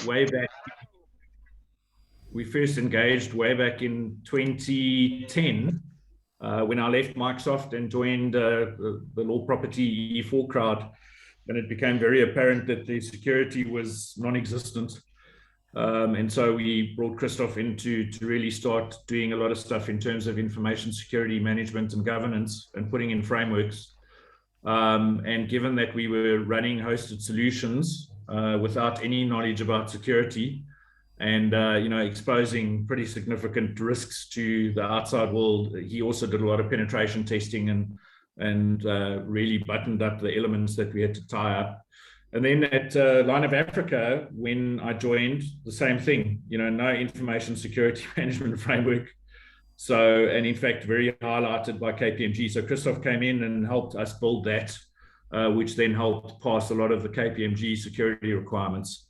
way back. We first engaged way back in 2010 when I left Microsoft and joined the law property E4 crowd, and it became very apparent that the security was non-existent. And so we brought Christoff in to really start doing a lot of stuff in terms of information security management and governance and putting in frameworks. And given that we were running hosted solutions without any knowledge about security, and exposing pretty significant risks to the outside world, he also did a lot of penetration testing and really buttoned up the elements that we had to tie up. And then at Line of Africa, when I joined, the same thing, no information security management framework. So, and in fact, very highlighted by KPMG. So Christoff came in and helped us build that, which then helped pass a lot of the KPMG security requirements.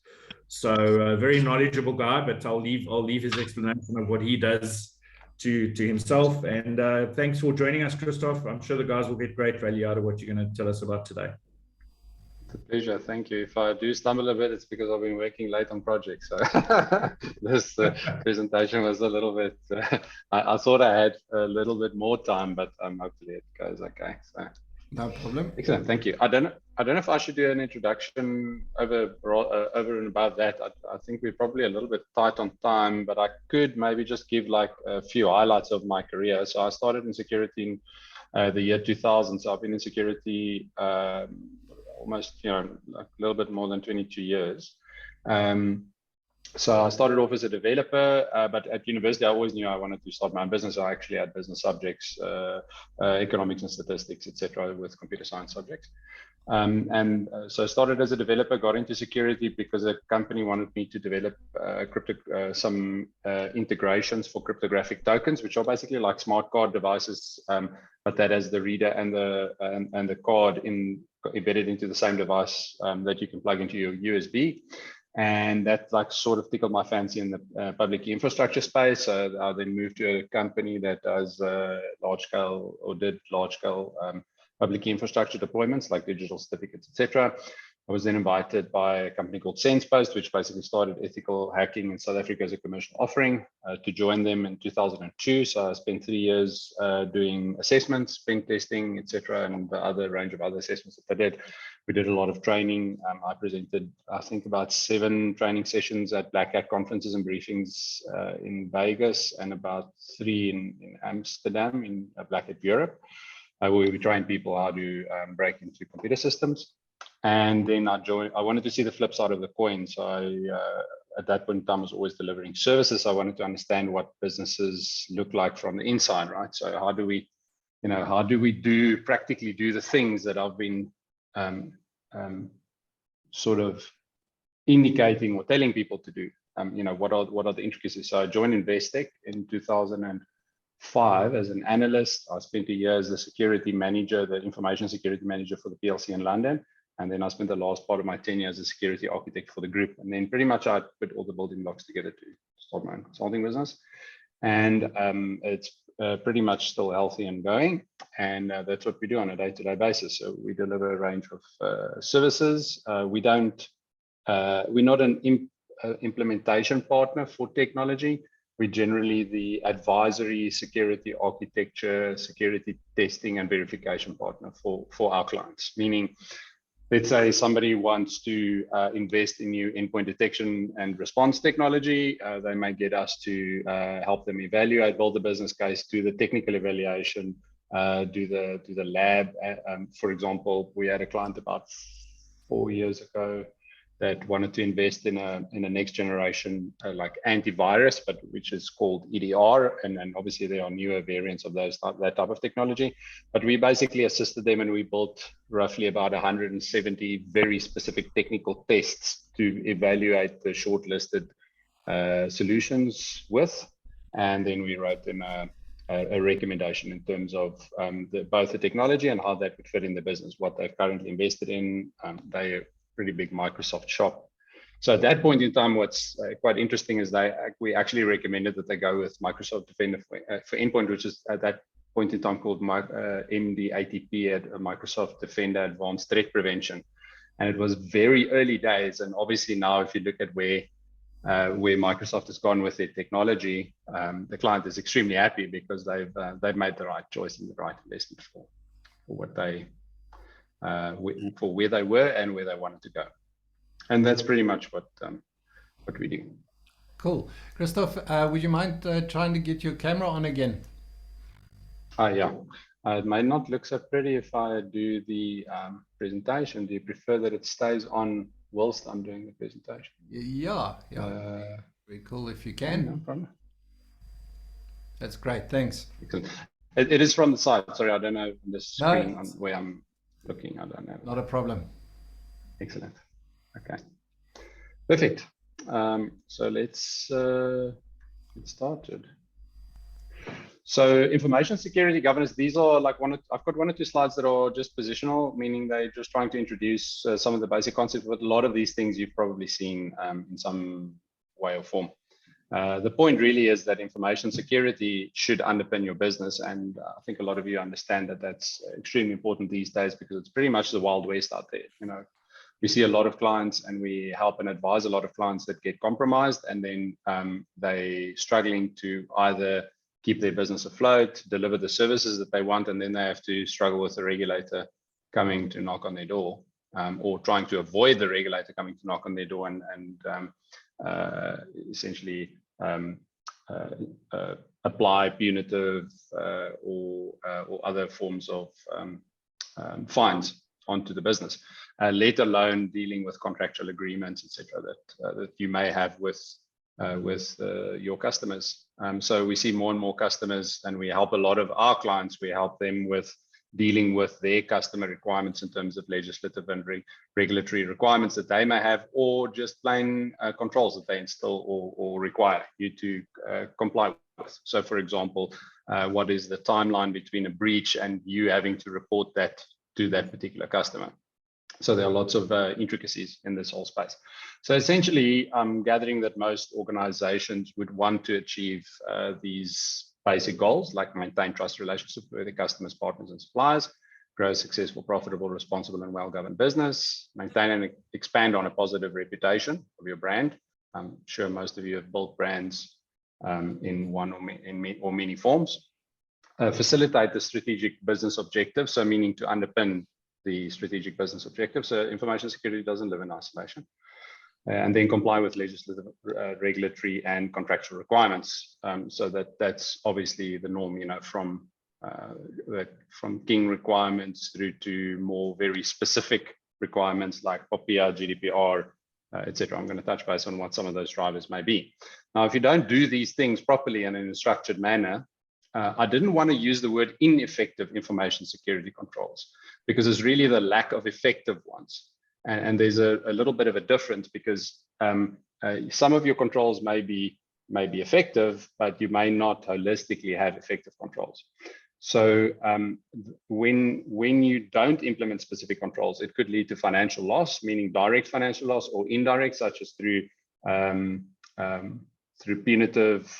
So a very knowledgeable guy, but I'll leave his explanation of what he does to himself. And thanks for joining us, Christoff. I'm sure the guys will get great value out of what you're going to tell us about today. It's a pleasure. Thank you. If I do stumble a bit, it's because I've been working late on projects. So this presentation was a little bit, I thought I had a little bit more time, but hopefully it goes okay. So. No problem. Excellent, thank you. I don't know if I should do an introduction over and above that. I think we're probably a little bit tight on time, but I could maybe just give like a few highlights of my career. So I started in security in the year 2000. So I've been in security almost, like a little bit more than 22 years. So I started off as a developer, but at university, I always knew I wanted to start my own business. I actually had business subjects, economics and statistics, etc., with computer science subjects. So I started as a developer, got into security because a company wanted me to develop some integrations for cryptographic tokens, which are basically like smart card devices, but that has the reader and the card embedded into the same device that you can plug into your USB. And that like sort of tickled my fancy in the public infrastructure space. I then moved to a company that does large scale public infrastructure deployments like digital certificates, etc. I was then invited by a company called SensePost, which basically started ethical hacking in South Africa as a commercial offering, to join them in 2002. So I spent 3 years doing assessments, pen testing, etc., and the other range of other assessments that I did. We did a lot of training. I presented, I think, about 7 training sessions at Black Hat conferences and briefings in Vegas, and about 3 in Amsterdam in Black Hat Europe, where we trained people how to break into computer systems. And then I wanted to see the flip side of the coin. So at that point in time, I was always delivering services. I wanted to understand what businesses look like from the inside, right? So how do we practically do the things that I've been sort of indicating or telling people to do? What are the intricacies? So I joined Investec in 2005 as an analyst. I spent a year as the security manager, the information security manager for the PLC in London. And then I spent the last part of my tenure as a security architect for the group. And then pretty much I put all the building blocks together to start my own consulting business. And it's pretty much still healthy and going. And that's what we do on a day-to-day basis. So we deliver a range of services. We're not an implementation partner for technology. We're generally the advisory, security architecture, security testing, and verification partner for our clients. Meaning, let's say somebody wants to invest in new endpoint detection and response technology. They may get us to help them evaluate, build the business case, do the technical evaluation, do the lab. For example, we had a client about 4 years ago that wanted to invest in a next generation like antivirus, but which is called EDR, and obviously there are newer variants of that type of technology. But we basically assisted them, and we built roughly about 170 very specific technical tests to evaluate the shortlisted solutions with, and then we wrote them a recommendation in terms of both the technology and how that would fit in the business, what they've currently invested in. They're pretty big Microsoft shop. So at that point in time, what's quite interesting is we actually recommended that they go with Microsoft Defender for Endpoint, which is at that point in time called MDATP, at Microsoft Defender Advanced Threat Prevention. And it was very early days. And obviously now, if you look at where where Microsoft has gone with their technology, the client is extremely happy because they've made the right choice and the right investment for what they for where they were and where they wanted to go. And that's pretty much what we do. Cool. Christoff, would you mind trying to get your camera on again? Yeah. It might not look so pretty if I do the presentation. Do you prefer that it stays on whilst I'm doing the presentation? Yeah. Very cool if you can. No problem. That's great. Thanks. It is from the side. Sorry, I don't know the screen on where I'm looking. I don't know. Not a problem. Excellent. Okay. Perfect. So let's get started. So information security governance, these are like I've got 1 or 2 slides that are just positional, meaning they're just trying to introduce some of the basic concepts, but a lot of these things you've probably seen in some way or form. The point really is that information security should underpin your business. And I think a lot of you understand that that's extremely important these days because it's pretty much the Wild West out there. You know, we see a lot of clients and we help and advise a lot of clients that get compromised, and then they struggling to either keep their business afloat, deliver the services that they want, and then they have to struggle with the regulator coming to knock on their door, or trying to avoid the regulator coming to knock on their door and essentially apply punitive or other forms of fines onto the business, let alone dealing with contractual agreements, etc., that you may have with your customers. So we see more and more customers, and we help a lot of our clients. We help them with dealing with their customer requirements in terms of legislative and regulatory requirements that they may have, or just plain controls that they instill or require you to comply with. So, for example, what is the timeline between a breach and you having to report that to that particular customer? So there are lots of intricacies in this whole space. So essentially, I'm gathering that most organizations would want to achieve these basic goals, like maintain trust relationships with their customers, partners, and suppliers, grow a successful, profitable, responsible, and well-governed business, maintain and expand on a positive reputation of your brand. I'm sure most of you have built brands in one or many forms. Facilitate the strategic business objective, so meaning to underpin the strategic business objective. So information security doesn't live in isolation. And then comply with legislative, regulatory, and contractual requirements. So that's obviously the norm, you know, from king requirements through to more very specific requirements like POPIA, GDPR, etc. I'm going to touch base on what some of those drivers may be. Now, if you don't do these things properly and in a structured manner, I didn't want to use the word ineffective information security controls, because it's really the lack of effective ones. And there's a little bit of a difference, because some of your controls may be effective, but you may not holistically have effective controls. So when you don't implement specific controls, it could lead to financial loss, meaning direct financial loss, or indirect, such as through punitive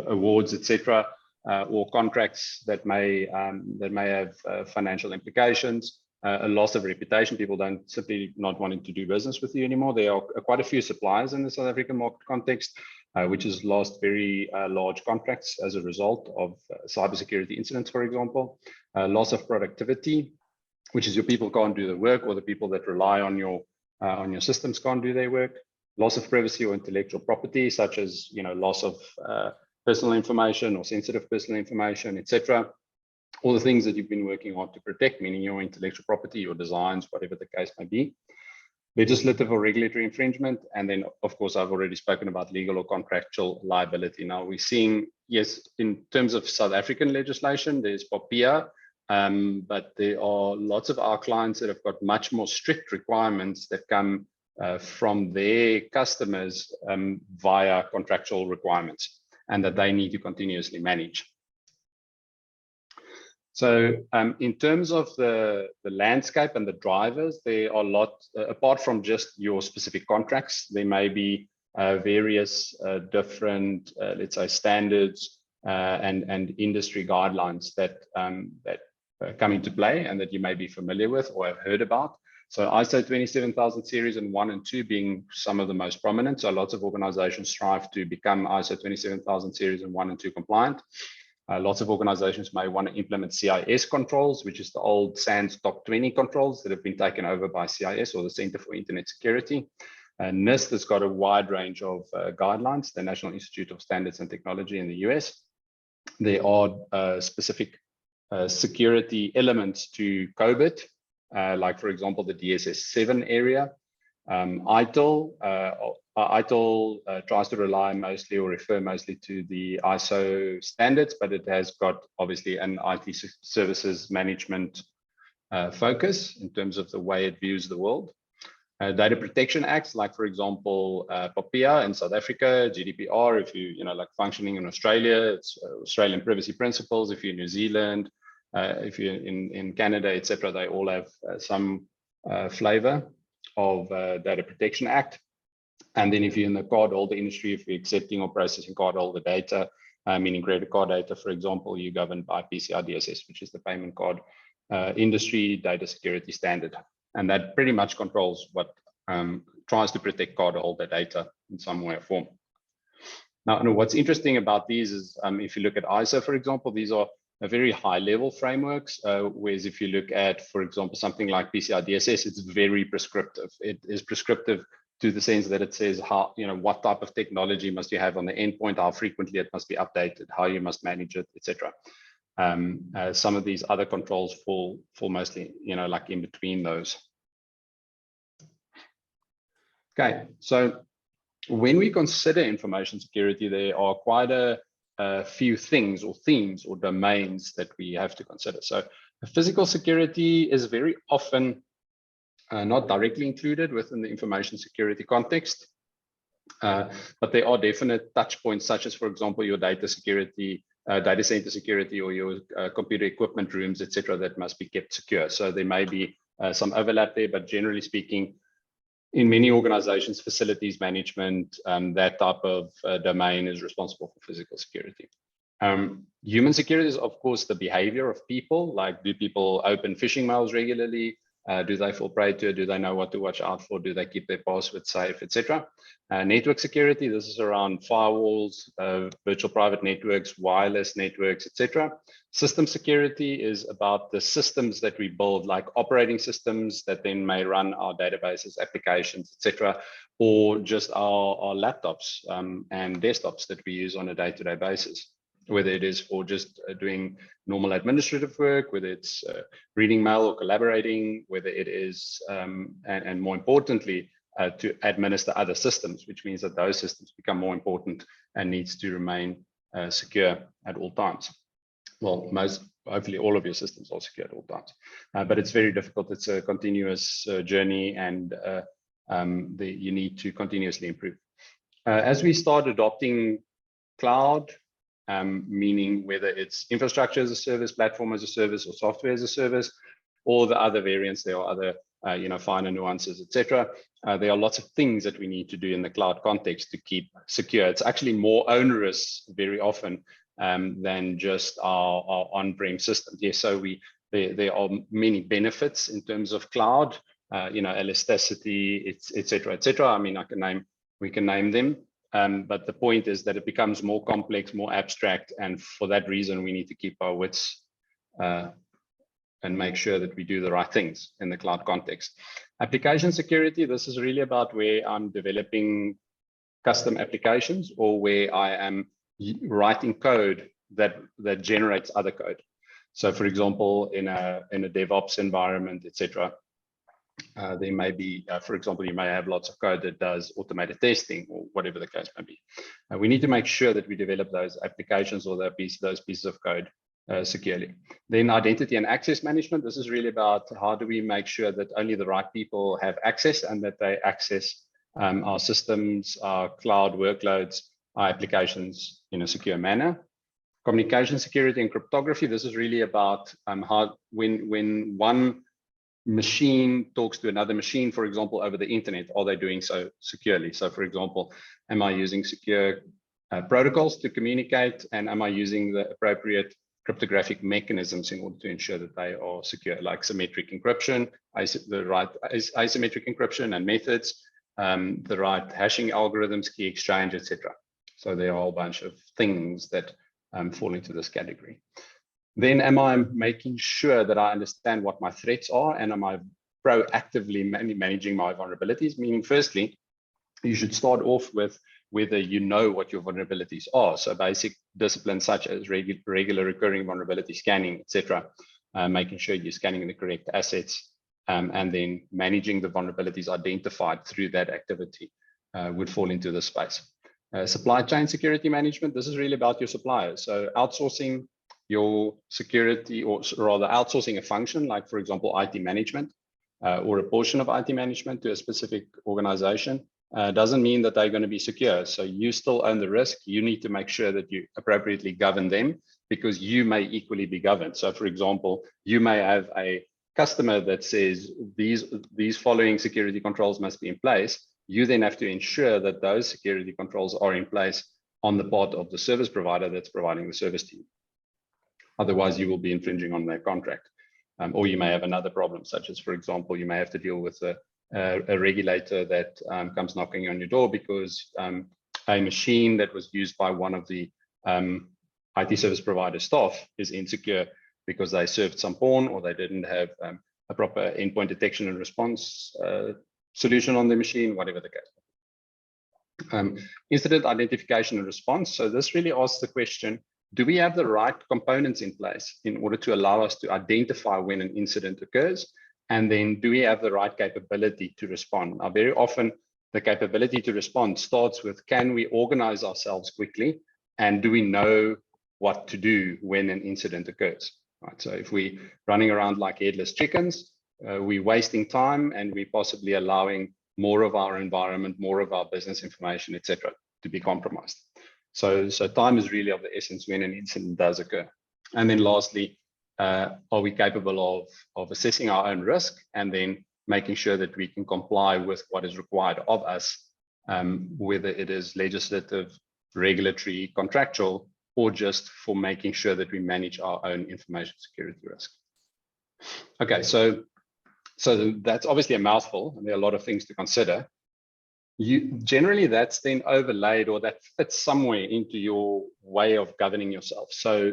awards, etc., or contracts that may have financial implications, a loss of reputation. People don't simply not wanting to do business with you anymore. There are quite a few suppliers in the South African market context, which has lost very large contracts as a result of cybersecurity incidents, for example. Loss of productivity, which is your people can't do the work, or the people that rely on your systems can't do their work. Loss of privacy or intellectual property, such as, you know, loss of personal information or sensitive personal information, etc. All the things that you've been working hard to protect, meaning your intellectual property, your designs, whatever the case may be. Legislative or regulatory infringement. And then, of course, I've already spoken about legal or contractual liability. Now, we're seeing, yes, in terms of South African legislation, there's POPIA, but there are lots of our clients that have got much more strict requirements that come from their customers via contractual requirements, and that they need to continuously manage. So in terms of the landscape and the drivers, there are a lot, apart from just your specific contracts, there may be various different, let's say, standards and industry guidelines that come into play and that you may be familiar with or have heard about. So ISO 27000 series and 1 and 2 being some of the most prominent. So lots of organizations strive to become ISO 27000 series and 1 and 2 compliant. Lots of organizations may want to implement CIS controls, which is the old SANS top 20 controls that have been taken over by CIS, or the Center for Internet Security. NIST has got a wide range of guidelines, the National Institute of Standards and Technology in the US. There are specific security elements to COBIT, like, for example, the DSS7 area. ITIL tries to rely mostly or refer mostly to the ISO standards, but it has got obviously an IT services management focus in terms of the way it views the world. Data protection acts, like, for example, POPIA in South Africa, GDPR, if you like functioning in Australia, it's Australian privacy principles. If you're in New Zealand, if you're in Canada, etc., they all have some flavor of Data Protection Act. And then if you're in the cardholder industry, if you're accepting or processing cardholder data, meaning credit card data, for example, you're governed by PCI DSS, which is the payment card industry data security standard. And that pretty much controls what tries to protect cardholder data in some way or form. Now, what's interesting about these is if you look at ISO, for example, these are very high level frameworks, whereas if you look at, for example, something like PCI DSS, it's very prescriptive. It is prescriptive to the sense that it says how, what type of technology must you have on the endpoint, how frequently it must be updated, how you must manage it, etc. Some of these other controls fall mostly, like in between those. Okay, so when we consider information security, there are quite a few things or themes or domains that we have to consider. So physical security is very often not directly included within the information security context, but there are definite touch points, such as, for example, your data security, data center security, or your computer equipment rooms, etc., that must be kept secure. So there may be some overlap there, but generally speaking, in many organizations, facilities management, that type of domain is responsible for physical security. Human security is, of course, the behavior of people. Like, do people open phishing mails regularly? Do they fall prey to it? Do they know what to watch out for? Do they keep their password safe, etc.? Network security, this is around firewalls, virtual private networks, wireless networks, etc. System security is about the systems that we build, like operating systems that then may run our databases, applications, etc., or just our laptops and desktops that we use on a day-to-day basis, whether it is for just doing normal administrative work, whether it's reading mail or collaborating, whether it is, and more importantly, to administer other systems, which means that those systems become more important and needs to remain secure at all times. Well, hopefully all of your systems are secure at all times, but it's very difficult. It's a continuous journey, and you need to continuously improve. As we start adopting cloud, meaning whether it's infrastructure as a service, platform as a service, or software as a service, or the other variants, there are other finer nuances, etc. There are lots of things that we need to do in the cloud context to keep secure. It's actually more onerous very often than just our on-prem systems. Yes, so there are many benefits in terms of cloud, elasticity, etc., etc. I mean, we can name them. But the point is that it becomes more complex, more abstract, and for that reason, we need to keep our wits and make sure that we do the right things in the cloud context. Application security, this is really about where I'm developing custom applications, or where I am writing code that generates other code. So, for example, in a DevOps environment, etc., there may be, for example, you may have lots of code that does automated testing, or whatever the case may be. We need to make sure that we develop those applications or those pieces of code securely. Then identity and access management. This is really about how do we make sure that only the right people have access, and that they access our systems, our cloud workloads, our applications in a secure manner. Communication security and cryptography. This is really about how when one machine talks to another machine, for example, over the internet, are they doing so securely? So, for example, am I using secure protocols to communicate, and am I using the appropriate cryptographic mechanisms in order to ensure that they are secure, like symmetric encryption, the right asymmetric encryption and methods, the right hashing algorithms, key exchange, etc. So there are a whole bunch of things that fall into this category. Then am I making sure that I understand what my threats are, and am I proactively managing my vulnerabilities? Meaning, firstly, you should start off with whether you know what your vulnerabilities are. So basic disciplines such as regular recurring vulnerability scanning, etc., making sure you're scanning the correct assets, and then managing the vulnerabilities identified through that activity would fall into this space. Supply chain security management, this is really about your suppliers. So outsourcing your security, or rather outsourcing a function, like for example, IT management, or a portion of IT management to a specific organization, doesn't mean that they're going to be secure. So you still own the risk. You need to make sure that you appropriately govern them, because you may equally be governed. So for example, you may have a customer that says these following security controls must be in place. You then have to ensure that those security controls are in place on the part of the service provider that's providing the service to you. Otherwise, you will be infringing on their contract. Or you may have another problem, such as, for example, you may have to deal with a regulator that comes knocking on your door because a machine that was used by one of the IT service provider staff is insecure because they served some porn, or they didn't have a proper endpoint detection and response solution on the machine, whatever the case. Incident identification and response. So this really asks the question, do we have the right components in place in order to allow us to identify when an incident occurs? And then do we have the right capability to respond? Now, very often the capability to respond starts with, can we organize ourselves quickly? And do we know what to do when an incident occurs? Right. So if we're running around like headless chickens, we're wasting time, and we're possibly allowing more of our environment, more of our business information, etc., to be compromised. So time is really of the essence when an incident does occur. And then lastly, are we capable of assessing our own risk, and then making sure that we can comply with what is required of us, whether it is legislative, regulatory, contractual, or just for making sure that we manage our own information security risk. Okay, so that's obviously a mouthful, and there are a lot of things to consider. Generally, that's then overlaid, or that fits somewhere into your way of governing yourself. So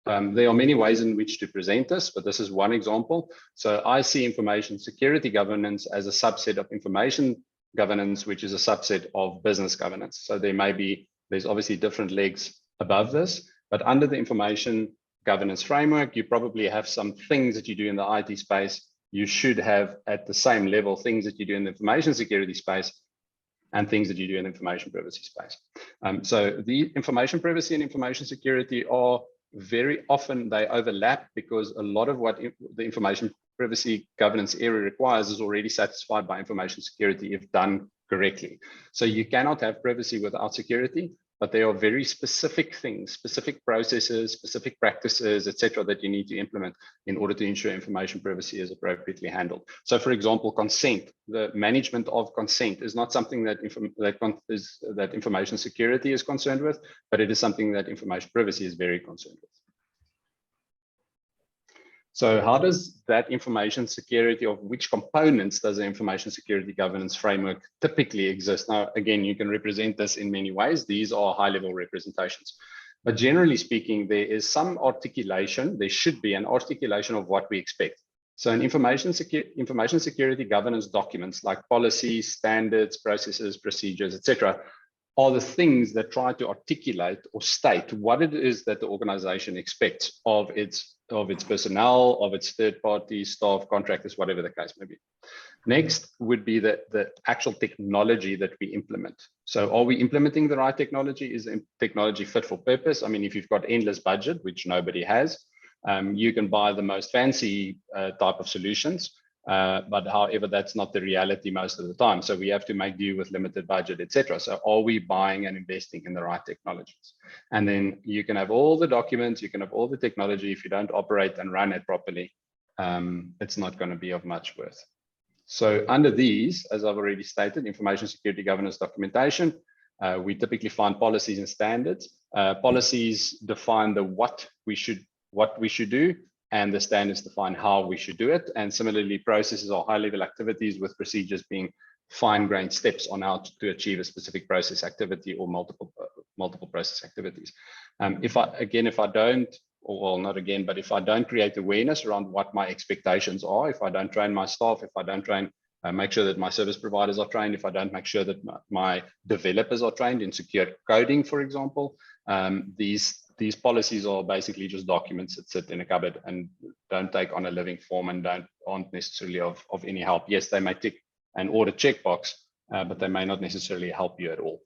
there are many ways in which to present this, but this is one example. So I see information security governance as a subset of information governance, which is a subset of business governance. So there's obviously different legs above this, but under the information governance framework, you probably have some things that you do in the IT space. You should have at the same level things that you do in the information security space and things that you do in information privacy space. So the information privacy and information security are very often, they overlap, because a lot of what the information privacy governance area requires is already satisfied by information security if done correctly. So you cannot have privacy without security, but there are very specific things, specific processes, specific practices, etc., that you need to implement in order to ensure information privacy is appropriately handled. So, for example, consent, the management of consent is not something that information security is concerned with, but it is something that information privacy is very concerned with. So how does that information security, of which components does the information security governance framework typically exist? Now, again, you can represent this in many ways. These are high-level representations. But generally speaking, there is some articulation, there should be an articulation of what we expect. So in information security governance documents like policies, standards, processes, procedures, etc., are the things that try to articulate or state what it is that the organization expects of its personnel, of its third-party staff, contractors, whatever the case may be. Next would be the actual technology that we implement. So are we implementing the right technology? Is the technology fit for purpose? I mean, if you've got endless budget, which nobody has, you can buy the most fancy type of solutions. But however, that's not the reality most of the time. So we have to make do with limited budget, etc. So are we buying and investing in the right technologies? And then you can have all the documents, you can have all the technology. If you don't operate and run it properly, it's not going to be of much worth. So under these, as I've already stated, information security governance documentation, we typically find policies and standards. Policies define the what we should what we should do, and the standards define how we should do it. And similarly, processes are high-level activities with procedures being fine-grained steps on how to achieve a specific process activity or multiple process activities. If I don't create awareness around what my expectations are, if I don't train my staff, if I don't train, make sure that my service providers are trained, if I don't make sure that my developers are trained in secure coding, for example, these policies are basically just documents that sit in a cupboard and don't take on a living form and aren't necessarily of any help. Yes, they may tick an audit checkbox, but they may not necessarily help you at all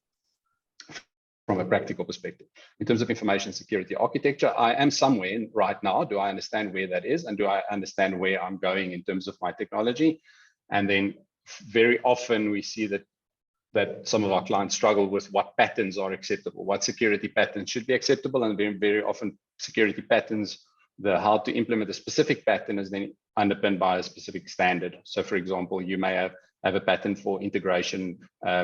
from a practical perspective. In terms of information security architecture, I am somewhere right now. Do I understand where that is? And do I understand where I'm going in terms of my technology? And then very often we see that some of our clients struggle with what patterns are acceptable, what security patterns should be acceptable, and very often security patterns, how to implement a specific pattern is then underpinned by a specific standard. So for example, you may have a pattern for integration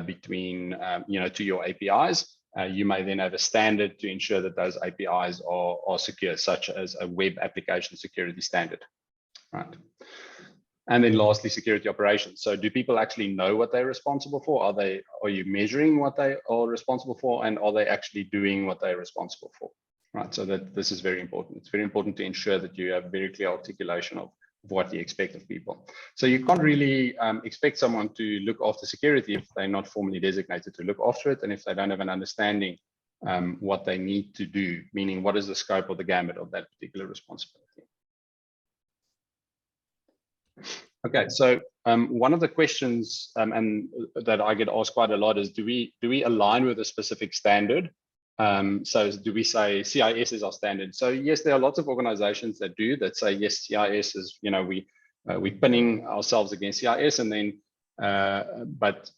between, to your APIs. You may then have a standard to ensure that those APIs are secure, such as a web application security standard, right? And then lastly, security operations. So do people actually know what they're responsible for? Are you measuring what they are responsible for? And are they actually doing what they're responsible for? Right, so this is very important. It's very important to ensure that you have very clear articulation of what you expect of people. So you can't really expect someone to look after security if they're not formally designated to look after it, and if they don't have an understanding what they need to do, meaning what is the scope or the gamut of that particular responsibility. Okay, so one of the questions and that I get asked quite a lot is, do we align with a specific standard? So do we say CIS is our standard? So yes, there are lots of organizations that say yes, CIS is, we're pinning ourselves against CIS, and then but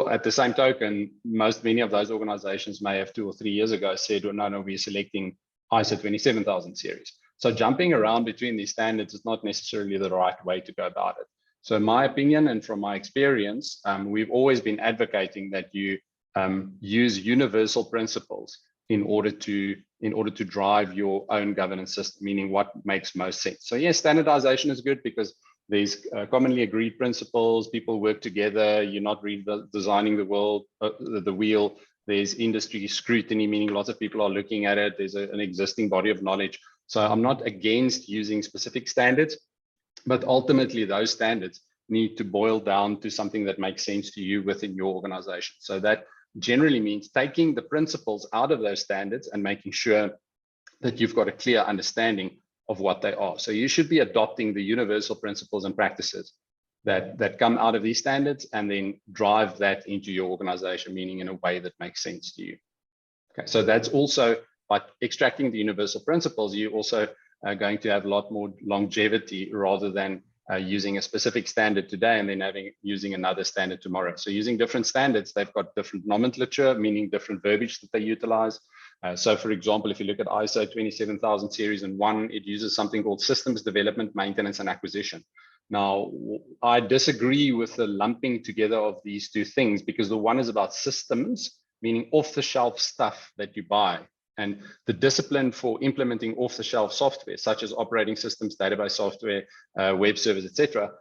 at the same token, many of those organizations may have 2 or 3 years ago said, well, no, we're selecting ISO 27000 series. So jumping around between these standards is not necessarily the right way to go about it. So in my opinion, and from my experience, we've always been advocating that you use universal principles in order to drive your own governance system, meaning what makes most sense. So yes, standardization is good because there's commonly agreed principles, people work together, you're not redesigning the wheel. There's industry scrutiny, meaning lots of people are looking at it. There's an existing body of knowledge. So I'm not against using specific standards, but ultimately those standards need to boil down to something that makes sense to you within your organization. So that generally means taking the principles out of those standards and making sure that you've got a clear understanding of what they are. So you should be adopting the universal principles and practices that come out of these standards and then drive that into your organization, meaning in a way that makes sense to you. Okay, so that's also by extracting the universal principles, you also are going to have a lot more longevity rather than using a specific standard today and then using another standard tomorrow. So using different standards, they've got different nomenclature, meaning different verbiage that they utilize. So for example, if you look at ISO 27000 series and 1, it uses something called systems development, maintenance, and acquisition. Now, I disagree with the lumping together of these two things because the one is about systems, meaning off-the-shelf stuff that you buy. And the discipline for implementing off-the-shelf software, such as operating systems, database software, web servers, etc.,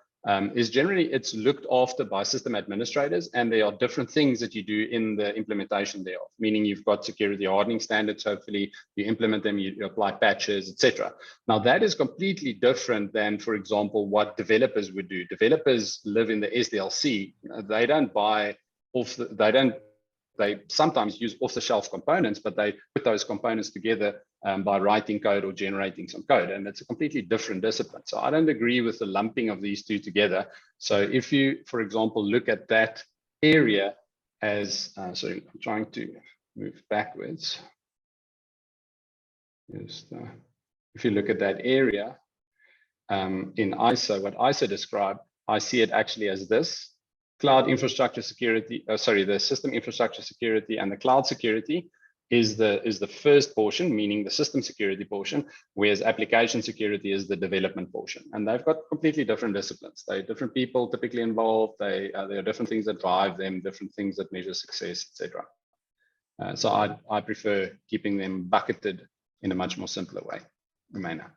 is generally, it's looked after by system administrators, and there are different things that you do in the implementation thereof, meaning you've got security hardening standards, hopefully you implement them, you apply patches, etc. Now that is completely different than, for example, what developers would do. Developers live in the SDLC. They don't buy they sometimes use off-the-shelf components, but they put those components together by writing code or generating some code. And it's a completely different discipline. So I don't agree with the lumping of these two together. So if you, for example, look at that area as, sorry, I'm trying to move backwards. If you look at that area in ISO, what ISO described, I see it actually as this. Cloud infrastructure security, the system infrastructure security and the cloud security is the first portion, meaning the system security portion, whereas application security is the development portion. And they've got completely different disciplines. They're different people typically involved. There are different things that drive them, different things that measure success, etc. So I prefer keeping them bucketed in a much more simpler way. manner.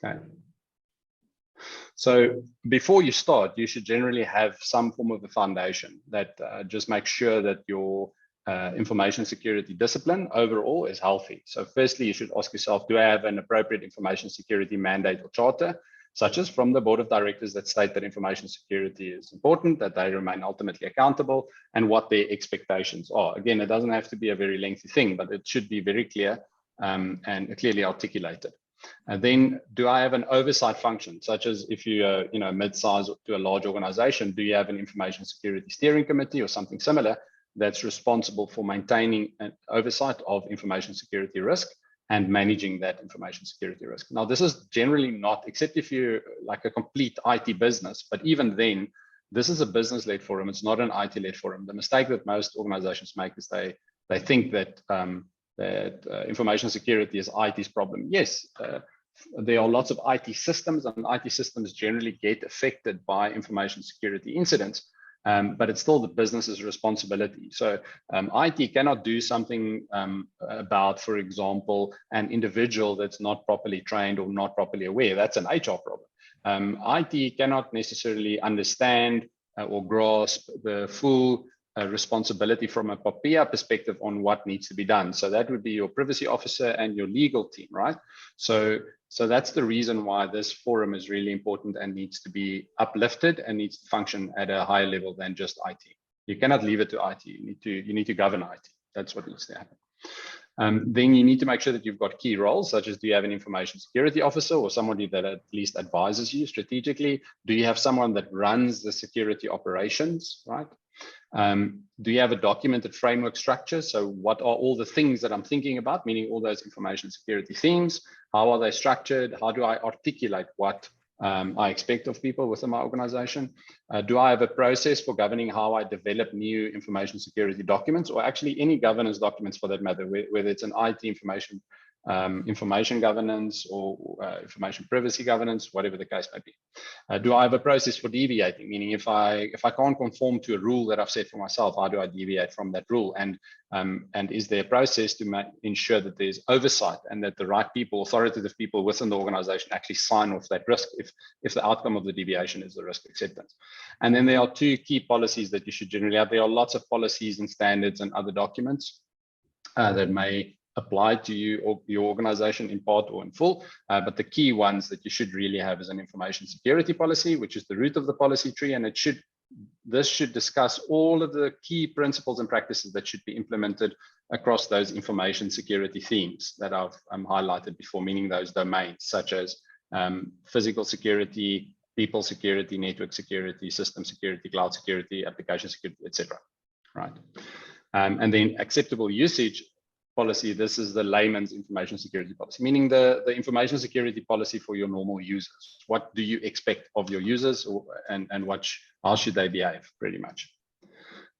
Okay. So before you start, you should generally have some form of a foundation that just makes sure that your information security discipline overall is healthy. So firstly, you should ask yourself, do I have an appropriate information security mandate or charter, such as from the board of directors that state that information security is important, that they remain ultimately accountable, and what their expectations are. Again, it doesn't have to be a very lengthy thing, but it should be very clear and clearly articulated. And then, do I have an oversight function, such as if you mid-size to a large organization, do you have an information security steering committee or something similar that's responsible for maintaining an oversight of information security risk and managing that information security risk? Now, this is generally not, except if you're like a complete IT business, but even then, this is a business-led forum. It's not an IT-led forum. The mistake that most organizations make is they think that information security is IT's problem. Yes, there are lots of IT systems, and IT systems generally get affected by information security incidents, but it's still the business's responsibility. So IT cannot do something about, for example, an individual that's not properly trained or not properly aware. That's an HR problem. IT cannot necessarily understand or grasp the full responsibility from a POPIA perspective on what needs to be done. So that would be your privacy officer and your legal team, right? So that's the reason why this forum is really important and needs to be uplifted and needs to function at a higher level than just IT. You cannot leave it to IT. You need to govern IT. That's what needs to happen. Then you need to make sure that you've got key roles, such as, do you have an information security officer or somebody that at least advises you strategically? Do you have someone that runs the security operations, right? Do you have a documented framework structure? So what are all the things that I'm thinking about, meaning all those information security themes? How are they structured? How do I articulate what I expect of people within my organization? Do I have a process for governing how I develop new information security documents, or actually any governance documents for that matter, whether it's an IT information governance or information privacy governance, whatever the case may be. Do I have a process for deviating? Meaning, if I can't conform to a rule that I've set for myself, how do I deviate from that rule? And is there a process to ensure that there's oversight and that the right people, authoritative people within the organization, actually sign off that risk if the outcome of the deviation is the risk acceptance? And then there are two key policies that you should generally have. There are lots of policies and standards and other documents that may apply to you or your organization in part or in full, but the key ones that you should really have is an information security policy, which is the root of the policy tree, and this should discuss all of the key principles and practices that should be implemented across those information security themes that I've highlighted before, meaning those domains such as physical security, people security, network security, system security, cloud security, application security, etc. Right, and then acceptable usage policy. This is the layman's information security policy, meaning the information security policy for your normal users. What do you expect of your users, and how should they behave, pretty much?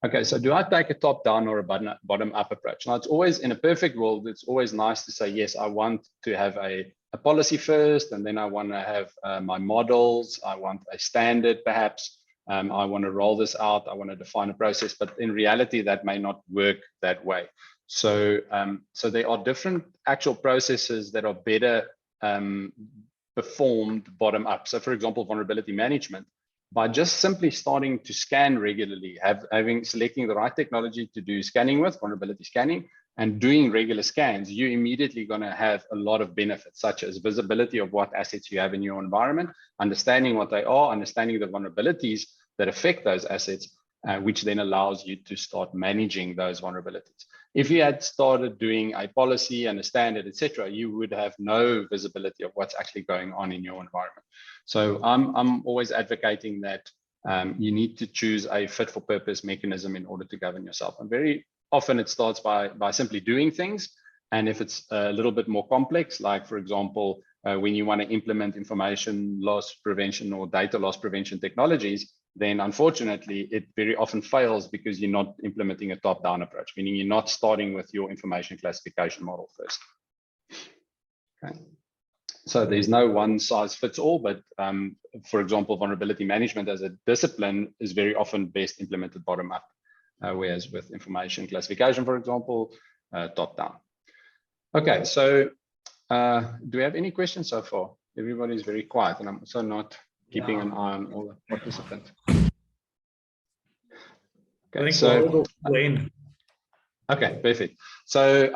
Okay, so do I take a top-down or a bottom-up approach? Now, it's always, in a perfect world, it's always nice to say, yes, I want to have a policy first, and then I want to have my models. I want a standard, perhaps. I want to roll this out. I want to define a process, but in reality, that may not work that way. So there are different actual processes that are better performed bottom up. So for example, vulnerability management, by just simply starting to scan regularly, selecting the right technology to do scanning with, vulnerability scanning, and doing regular scans, you're immediately going to have a lot of benefits, such as visibility of what assets you have in your environment, understanding what they are, understanding the vulnerabilities that affect those assets, which then allows you to start managing those vulnerabilities. If you had started doing a policy and a standard, etc., you would have no visibility of what's actually going on in your environment. So I'm always advocating that you need to choose a fit for purpose mechanism in order to govern yourself. And very often it starts by simply doing things. And if it's a little bit more complex, like for example, when you want to implement information loss prevention or data loss prevention technologies, then unfortunately, it very often fails because you're not implementing a top-down approach, meaning you're not starting with your information classification model first. Okay. So there's no one size fits all, but for example, vulnerability management as a discipline is very often best implemented bottom up, whereas with information classification, for example, top down. Okay, so Do we have any questions so far? Everybody's very quiet, and I'm also not keeping an eye on all the participants. Okay, so okay, perfect. So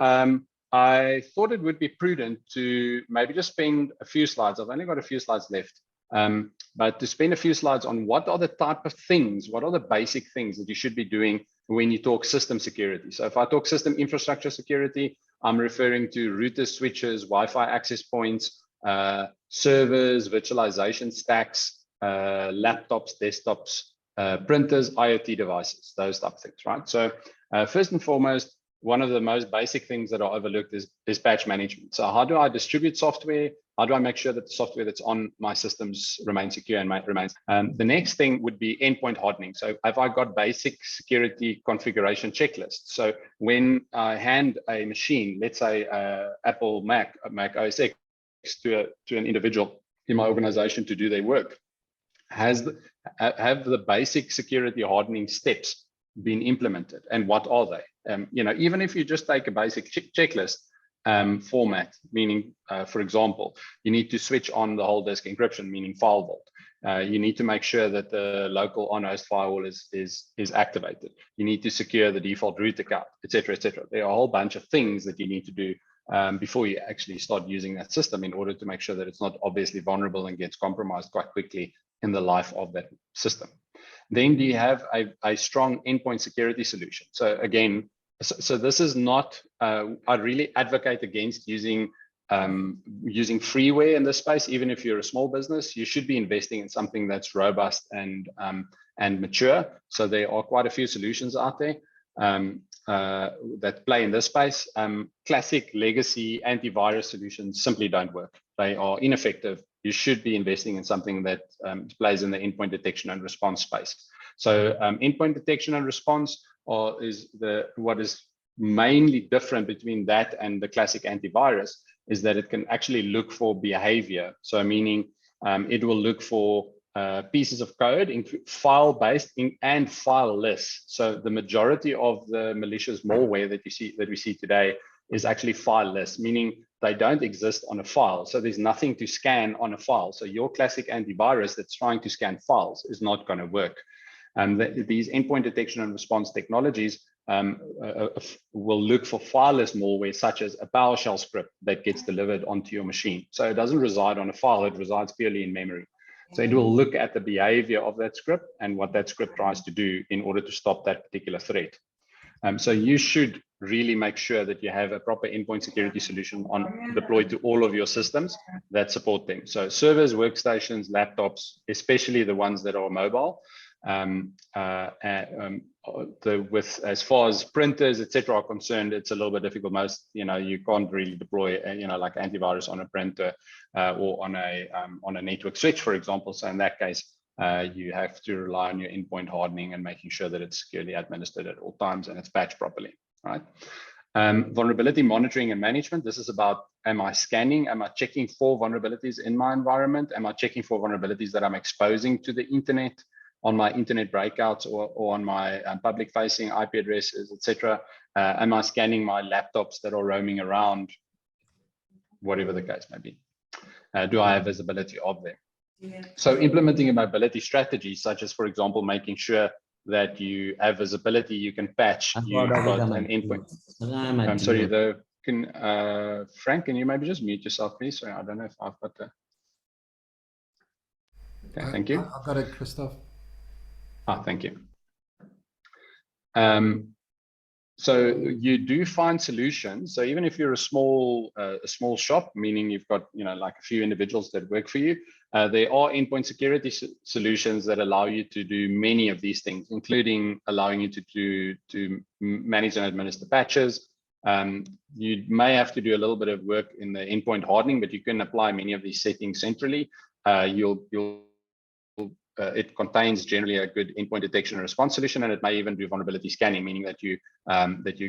I thought it would be prudent to maybe just spend a few slides. I've only got a few slides left, but to spend a few slides on what are the type of things, what are the basic things that you should be doing when you talk system security. So if I talk system infrastructure security, I'm referring to routers, switches, Wi-Fi access points, servers, virtualization stacks, laptops, desktops, printers, IoT devices, those type of things, right? So first and foremost, one of the most basic things that are overlooked is patch management. So how do I distribute software? How do I make sure that the software that's on my systems remains secure and remains? The next thing would be endpoint hardening. So have I got basic security configuration checklists? So when I hand a machine, let's say Apple Mac OS X to an individual in my organization to do their work, have the basic security hardening steps been implemented, and what are they? You know, even if you just take a basic checklist format, meaning, for example, you need to switch on the whole disk encryption, meaning file vault. You need to make sure that the local on-host firewall is activated. You need to secure the default root account, etc., etc. There are a whole bunch of things that you need to do before you actually start using that system in order to make sure that it's not obviously vulnerable and gets compromised quite quickly in the life of that system. Then do you have a strong endpoint security solution? So again, so this is not, I really advocate against using freeware in this space. Even if you're a small business, you should be investing in something that's robust and mature. So there are quite a few solutions out there that play in this space. Classic legacy antivirus solutions simply don't work. They are ineffective. You should be investing in something that plays in the endpoint detection and response space. So endpoint detection and response what is mainly different between that and the classic antivirus is that it can actually look for behavior. So meaning it will look for pieces of code, file-based and fileless. So the majority of the malicious malware that we see today is actually fileless, meaning they don't exist on a file. So there's nothing to scan on a file. So your classic antivirus that's trying to scan files is not going to work. These endpoint detection and response technologies will look for fileless malware, such as a PowerShell script that gets delivered onto your machine. So it doesn't reside on a file, it resides purely in memory. So it will look at the behavior of that script and what that script tries to do in order to stop that particular threat. So you should really make sure that you have a proper endpoint security solution deployed to all of your systems that support them. So servers, workstations, laptops, especially the ones that are mobile. As far as printers, etc., are concerned, it's a little bit difficult. Most, you can't really deploy, like antivirus on a printer or on a network switch, for example. So in that case, you have to rely on your endpoint hardening and making sure that it's securely administered at all times and it's patched properly, right? Vulnerability monitoring and management. This is about, am I scanning? Am I checking for vulnerabilities in my environment? Am I checking for vulnerabilities that I'm exposing to the internet on my internet breakouts or on my public facing IP addresses, etc.? Am I scanning my laptops that are roaming around, whatever the case may be? Do I have visibility of them? Yeah. So implementing a mobility strategy, such as, for example, making sure that you have visibility, you can patch, you've got an endpoint. I'm sorry, Frank, can you maybe just mute yourself, please? Sorry, I don't know if I've got the... Okay, thank you. I've got it, Christoff. Thank you. So you do find solutions. So even if you're a small shop, meaning you've got like a few individuals that work for you, there are endpoint security solutions that allow you to do many of these things, including allowing you to manage and administer patches. You may have to do a little bit of work in the endpoint hardening, but you can apply many of these settings centrally. It contains generally a good endpoint detection and response solution, and it may even do vulnerability scanning, meaning that you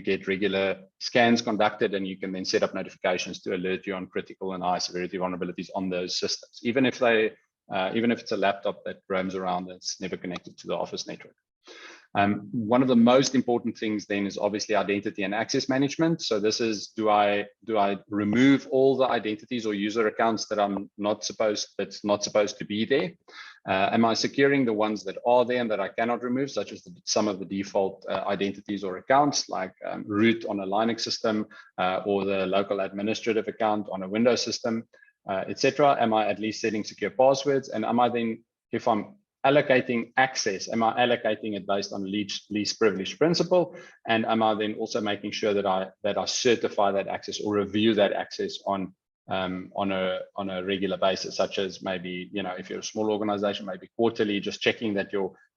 get regular scans conducted, and you can then set up notifications to alert you on critical and high severity vulnerabilities on those systems, even if it's a laptop that roams around that's never connected to the office network. One of the most important things then is obviously identity and access management. So this is, do I remove all the identities or user accounts that that's not supposed to be there? Am I securing the ones that are there and that I cannot remove, such as some of the default identities or accounts, like root on a Linux system or the local administrative account on a Windows system, etc. Am I at least setting secure passwords? And am I then, if I'm allocating access, am I allocating it based on least privilege principle? And am I then also making sure that I certify that access or review that access on a regular basis, such as maybe, if you're a small organization, maybe quarterly, just checking that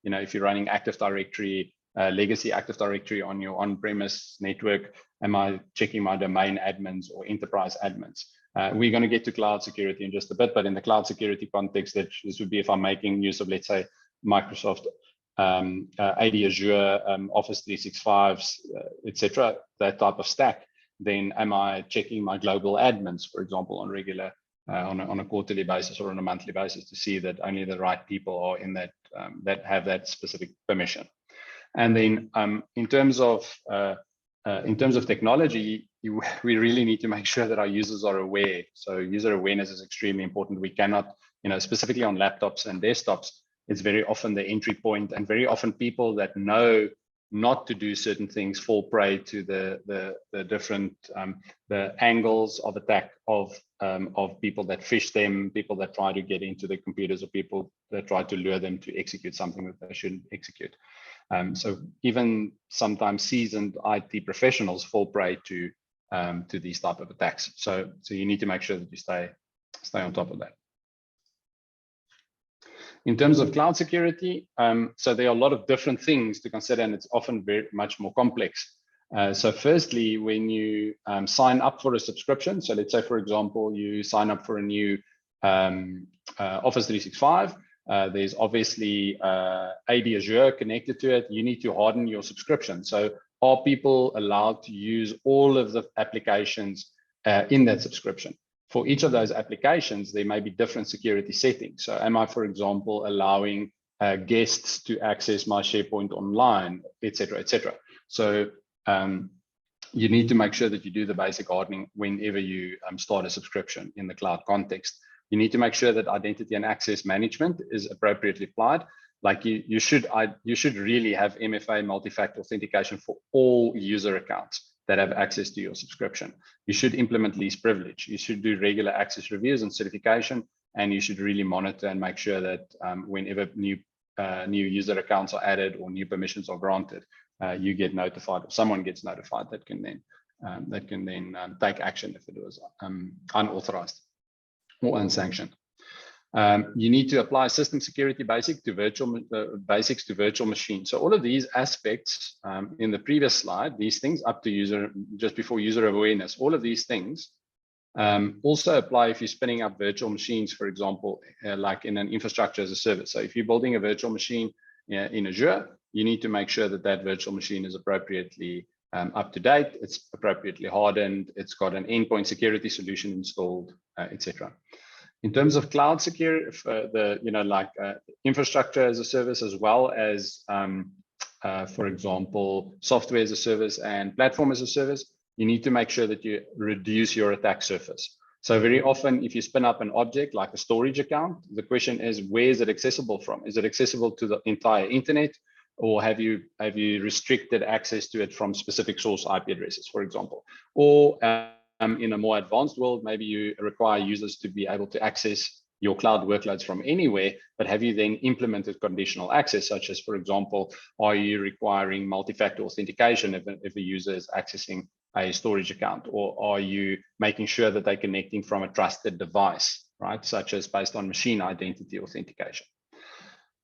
if you're running Active Directory, legacy Active Directory on your on-premise network, am I checking my domain admins or enterprise admins? We're going to get to cloud security in just a bit, but in the cloud security context, this would be if I'm making use of, let's say, Microsoft, AD Azure, Office 365s, etc., that type of stack, then am I checking my global admins, for example, on regular, on a quarterly basis or on a monthly basis to see that only the right people are in that, that have that specific permission. And then in terms of technology, we really need to make sure that our users are aware. So user awareness is extremely important. We cannot, specifically on laptops and desktops, it's very often the entry point, and very often people that know not to do certain things fall prey to the different the angles of attack of people that phish them, people that try to get into their computers, or people that try to lure them to execute something that they shouldn't execute. So even sometimes seasoned IT professionals fall prey to these type of attacks. So you need to make sure that you stay on top of that. In terms of cloud security, so there are a lot of different things to consider, and it's often very much more complex. So firstly, when you sign up for a subscription, so let's say, for example, you sign up for a new Office 365, there's obviously AD Azure connected to it. You need to harden your subscription. So are people allowed to use all of the applications in that subscription? For each of those applications, there may be different security settings. So am I, for example, allowing guests to access my SharePoint online, et cetera, et cetera. So you need to make sure that you do the basic hardening whenever you start a subscription in the cloud context. You need to make sure that identity and access management is appropriately applied. Like you should really have MFA, multi-factor authentication for all user accounts that have access to your subscription. You should implement least privilege. You should do regular access reviews and certification, and you should really monitor and make sure that whenever new user accounts are added or new permissions are granted, you get notified, or someone gets notified that can then take action if it was unauthorized or unsanctioned. You need to apply system security basics to virtual machines. So all of these aspects in the previous slide, these things up to just before user awareness, all of these things also apply if you're spinning up virtual machines, for example, like in an infrastructure as a service. So if you're building a virtual machine in Azure, you need to make sure that that virtual machine is appropriately up to date, it's appropriately hardened, it's got an endpoint security solution installed, etc. In terms of cloud security, infrastructure as a service, as well as, for example, software as a service and platform as a service, you need to make sure that you reduce your attack surface. So very often, if you spin up an object like a storage account, the question is, where is it accessible from? Is it accessible to the entire internet, or have you restricted access to it from specific source IP addresses, for example? Or in a more advanced world, maybe you require users to be able to access your cloud workloads from anywhere, but have you then implemented conditional access, such as, for example, are you requiring multi-factor authentication if a user is accessing a storage account, or are you making sure that they're connecting from a trusted device, right? Such as based on machine identity authentication.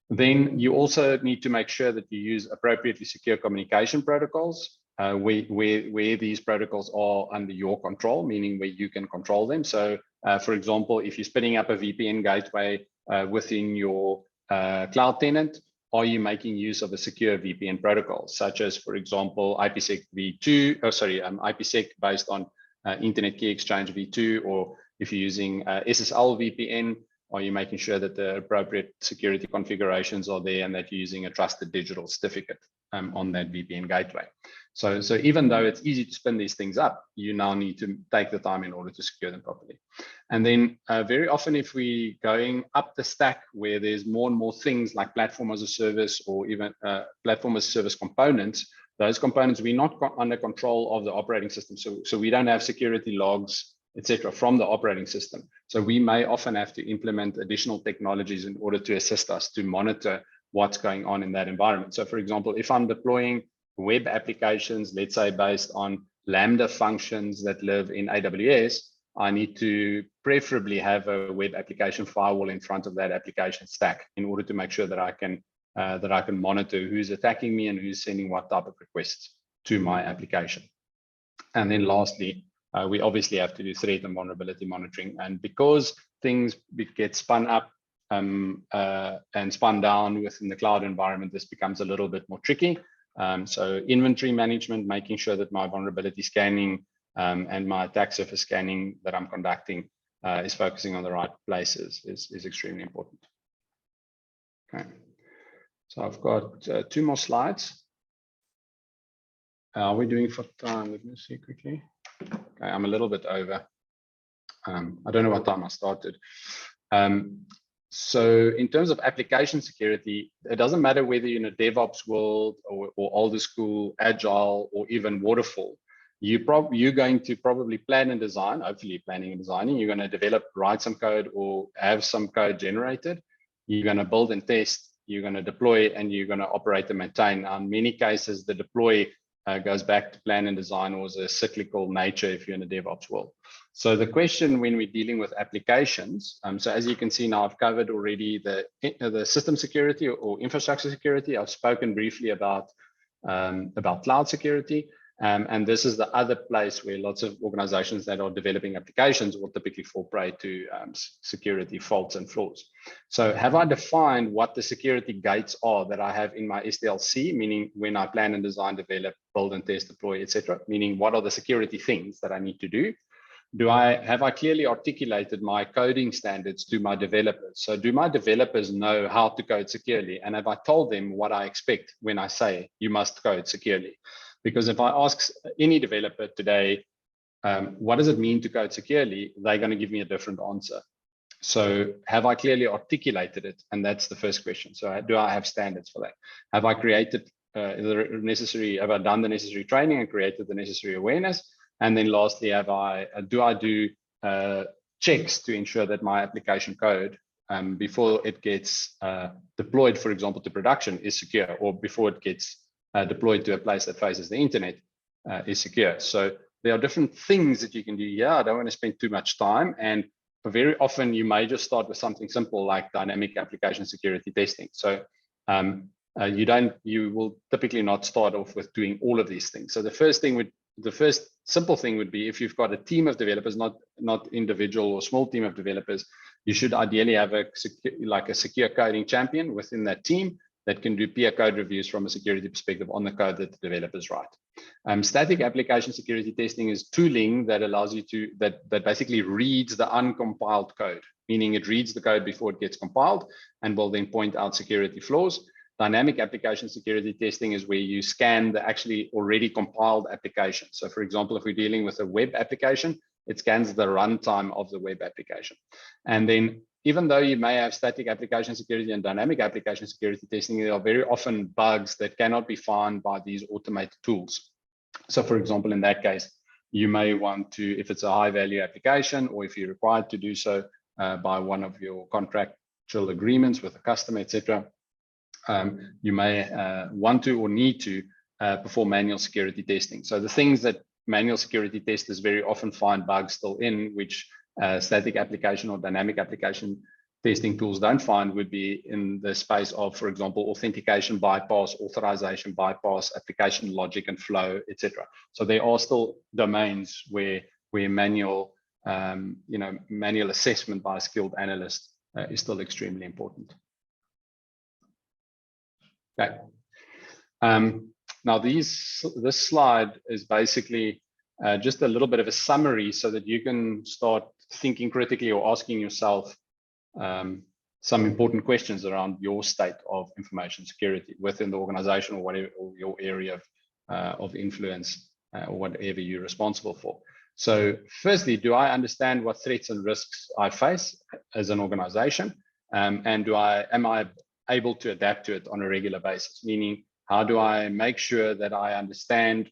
Then you also need to make sure that you use appropriately secure communication protocols, where these protocols are under your control, meaning where you can control them. So for example, if you're spinning up a VPN gateway within your cloud tenant, are you making use of a secure VPN protocol, such as, for example, IPsec based on Internet Key Exchange v2, or if you're using SSL VPN, are you making sure that the appropriate security configurations are there and that you're using a trusted digital certificate on that VPN gateway. So even though it's easy to spin these things up, you now need to take the time in order to secure them properly. And then very often, if we're going up the stack where there's more and more things like platform as a service or even platform as a service components, those components we're not under control of the operating system. So we don't have security logs, etc., from the operating system. So we may often have to implement additional technologies in order to assist us to monitor what's going on in that environment. So for example, if I'm deploying web applications, let's say based on Lambda functions that live in AWS, I need to preferably have a web application firewall in front of that application stack in order to make sure that I can monitor who's attacking me and who's sending what type of requests to my application. And then lastly, we obviously have to do threat and vulnerability monitoring. And because things get spun up and spun down within the cloud environment, this becomes a little bit more tricky. So inventory management, making sure that my vulnerability scanning and my attack surface scanning that I'm conducting is focusing on the right places is extremely important. Okay, so I've got 2 more slides. How are we doing for time? Let me see quickly. Okay, I'm a little bit over. I don't know what time I started. So in terms of application security, it doesn't matter whether you're in a DevOps world or older school, agile, or even waterfall. You're going to probably plan and design, hopefully planning and designing. You're going to develop, write some code or have some code generated. You're going to build and test. You're going to deploy, and you're going to operate and maintain. Now, in many cases, the deploy goes back to plan and design, or is a cyclical nature if you're in a DevOps world. So the question when we're dealing with applications, so as you can see now, I've covered already the system security or infrastructure security. I've spoken briefly about cloud security. And this is the other place where lots of organizations that are developing applications will typically fall prey to security faults and flaws. So have I defined what the security gates are that I have in my SDLC, meaning when I plan and design, develop, build and test, deploy, etc., meaning what are the security things that I need to do? Have I clearly articulated my coding standards to my developers? So do my developers know how to code securely? And have I told them what I expect when I say you must code securely? Because if I ask any developer today, what does it mean to code securely? They're going to give me a different answer. So have I clearly articulated it? And that's the first question. So do I have standards for that? Have I created have I done the necessary training and created the necessary awareness? And then lastly, do I do checks to ensure that my application code before it gets deployed, for example, to production is secure, or before it gets deployed to a place that faces the internet is secure. So there are different things that you can do here. I don't want to spend too much time. And very often you may just start with something simple like dynamic application security testing. So you will typically not start off with doing all of these things. So the first simple thing would be, if you've got a team of developers, not individual or small team of developers, you should ideally have a secure coding champion within that team that can do peer code reviews from a security perspective on the code that the developers write. Static application security testing is tooling that allows you to, that basically reads the uncompiled code, meaning it reads the code before it gets compiled and will then point out security flaws. Dynamic application security testing is where you scan the actually already compiled application. So for example, if we're dealing with a web application, it scans the runtime of the web application. And then even though you may have static application security and dynamic application security testing, there are very often bugs that cannot be found by these automated tools. So for example, in that case, you may want to, if it's a high value application, or if you're required to do so by one of your contractual agreements with a customer, etc., you may want to or need to perform manual security testing. So the things that manual security testers very often find bugs still in, which static application or dynamic application testing tools don't find, would be in the space of, for example, authentication bypass, authorization bypass, application logic and flow, etc. So there are still domains where manual assessment by a skilled analyst is still extremely important. Okay. Now this slide is basically just a little bit of a summary so that you can start thinking critically or asking yourself some important questions around your state of information security within the organization or whatever, or your area of influence or whatever you're responsible for. So firstly, do I understand what threats and risks I face as an organization? And am I able to adapt to it on a regular basis? Meaning, how do I make sure that I understand,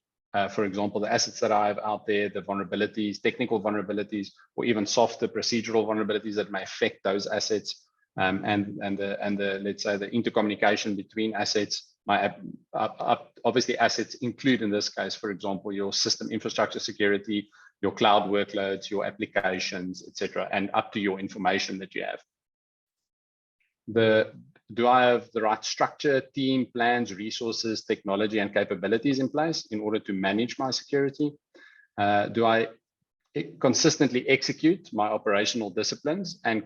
for example, the assets that I have out there, the vulnerabilities, technical vulnerabilities, or even softer procedural vulnerabilities that may affect those assets, and the let's say the intercommunication between assets. Obviously assets include in this case, for example, your system infrastructure security, your cloud workloads, your applications, etc., and up to your information that you have. Do I have the right structure, team, plans, resources, technology, and capabilities in place in order to manage my security? Do I consistently execute my operational disciplines and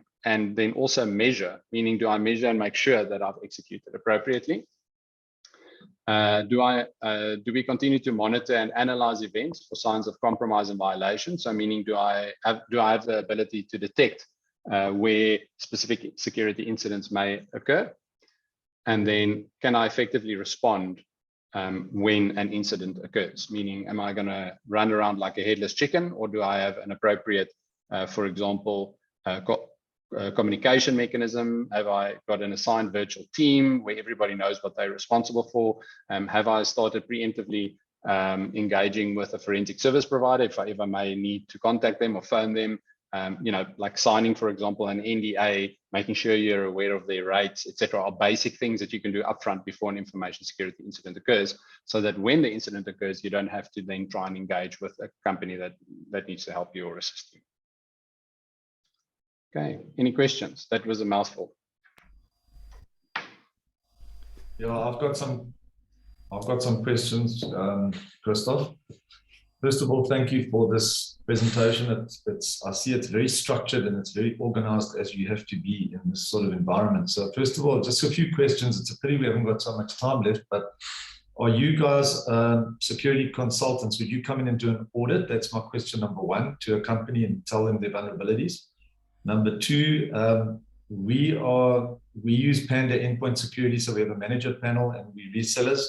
then also measure, meaning do I measure and make sure that I've executed appropriately? Do we continue to monitor and analyze events for signs of compromise and violation? So meaning do I have the ability to detect where specific security incidents may occur? And then can I effectively respond when an incident occurs? Meaning, am I going to run around like a headless chicken, or do I have an appropriate, for example, communication mechanism? Have I got an assigned virtual team where everybody knows what they're responsible for? Have I started preemptively engaging with a forensic service provider if I may need to contact them or phone them? Like signing, for example, an NDA, making sure you're aware of their rights, etc., are basic things that you can do upfront before an information security incident occurs, so that when the incident occurs, you don't have to then try and engage with a company that needs to help you or assist you. Okay, any questions? That was a mouthful. Yeah, I've got some questions, Christoff. First of all, thank you for this presentation. I see it's very structured and it's very organized, as you have to be in this sort of environment. So first of all, just a few questions. It's a pity we haven't got so much time left, but are you guys security consultants? Would you come in and do an audit? That's my question number one, to a company and tell them their vulnerabilities. Number two, we use Panda Endpoint Security, so we have a manager panel and we resellers.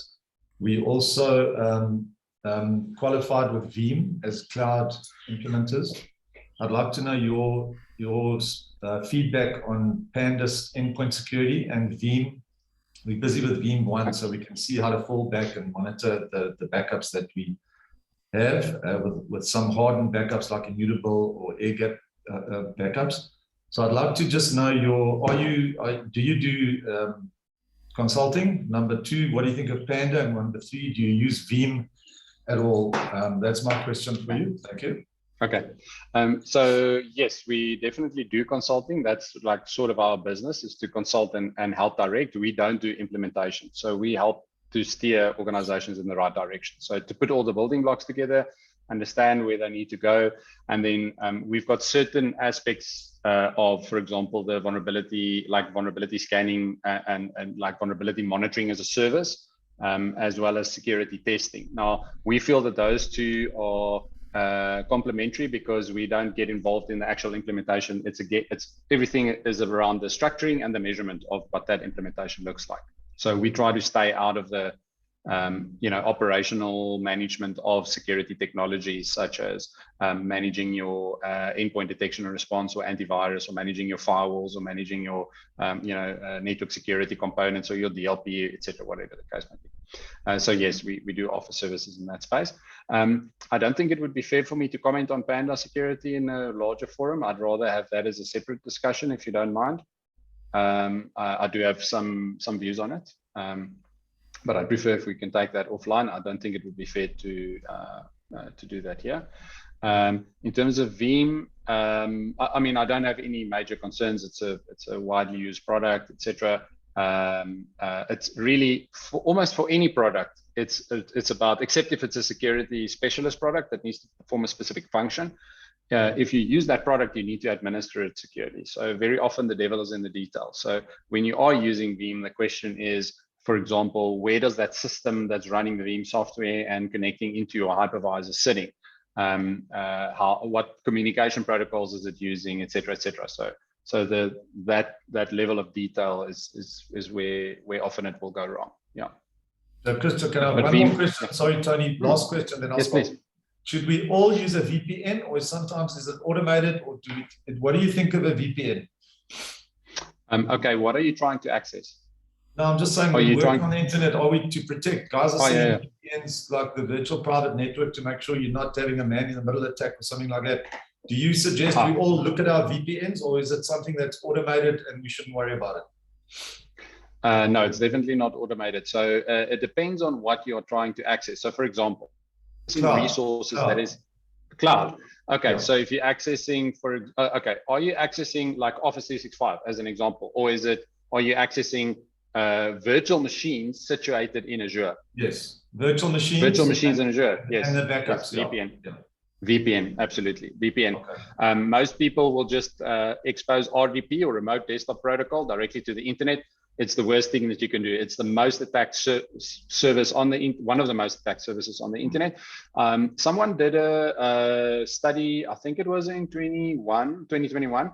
We also qualified with Veeam as cloud implementers. I'd like to know your feedback on Panda's endpoint security and Veeam. We're busy with Veeam 1, so we can see how to fall back and monitor the backups that we have with some hardened backups like immutable or air-gap backups. So I'd like to just know do you do consulting? Number two, what do you think of Panda? And number three, do you use Veeam at all? That's my question for you. Thank you. Okay. So yes, we definitely do consulting. That's like sort of our business, is to consult and help direct. We don't do implementation. So we help to steer organizations in the right direction. So to put all the building blocks together, understand where they need to go. And then we've got certain aspects of, for example, the vulnerability, like vulnerability scanning and like vulnerability monitoring as a service, as well as security testing. Now, we feel that those two are complementary because we don't get involved in the actual implementation. It's everything is around the structuring and the measurement of what that implementation looks like. So we try to stay out of the operational management of security technologies, such as managing your endpoint detection and response or antivirus, or managing your firewalls, or managing your network security components, or your DLP, etc., whatever the case might be. So yes, we do offer services in that space. I don't think it would be fair for me to comment on Panda security in a larger forum. I'd rather have that as a separate discussion, if you don't mind. I do have some views on it. But I prefer if we can take that offline. I don't think it would be fair to do that here. In terms of Veeam, I mean, I don't have any major concerns. It's a widely used product, etc. It's really almost for any product. It's about, except if it's a security specialist product that needs to perform a specific function. If you use that product, you need to administer it securely. So very often the devil is in the details. So when you are using Veeam, the question is, for example, where does that system that's running the Veeam software and connecting into your hypervisor sitting? What communication protocols is it using, et cetera, et cetera. So that level of detail is where often it will go wrong. Yeah. So, Christoff, can I have But one more question? Sorry, Tony. Last question, then I'll Yes, stop. please. Should we all use a VPN, or sometimes is it automated, or what do you think of a VPN? Okay, what are you trying to access? No, I'm just saying, Are when you working trying- on the internet, are we to protect? Guys are Oh, saying yeah. VPNs, like the virtual private network, to make sure you're not having a man in the middle attack or something like that. Do you suggest we all look at our VPNs, or is it something that's automated and we shouldn't worry about it? No, it's definitely not automated. So it depends on what you're trying to access. So for example, resources that is cloud. Okay, so if you're accessing are you accessing like Office 365 as an example, or are you accessing virtual machines situated in Azure? Yes, virtual machines. Virtual machines in Azure. Yes, and the backups. Yes, VPN. Yeah. VPN, absolutely. VPN. Okay. Most people will just expose RDP or remote desktop protocol directly to the internet. It's the worst thing that you can do. It's the most attacked service on one of the most attacked services on the internet. Someone did a study, I think it was in 2021.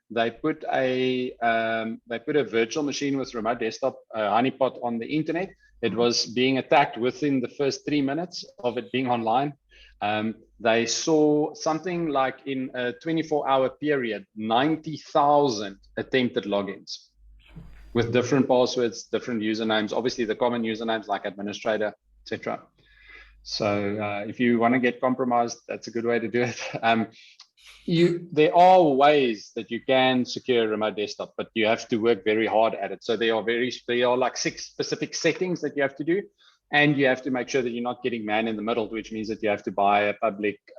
They put a virtual machine with remote desktop honeypot on the internet. It was being attacked within the first 3 minutes of it being online. They saw something like in a 24-hour period, 90,000 attempted logins with different passwords, different usernames, obviously the common usernames like administrator, etc. So if you want to get compromised, that's a good way to do it. There are ways that you can secure remote desktop, but you have to work very hard at it. So there are like 6 specific settings that you have to do. And you have to make sure that you're not getting man in the middle, which means that you have to buy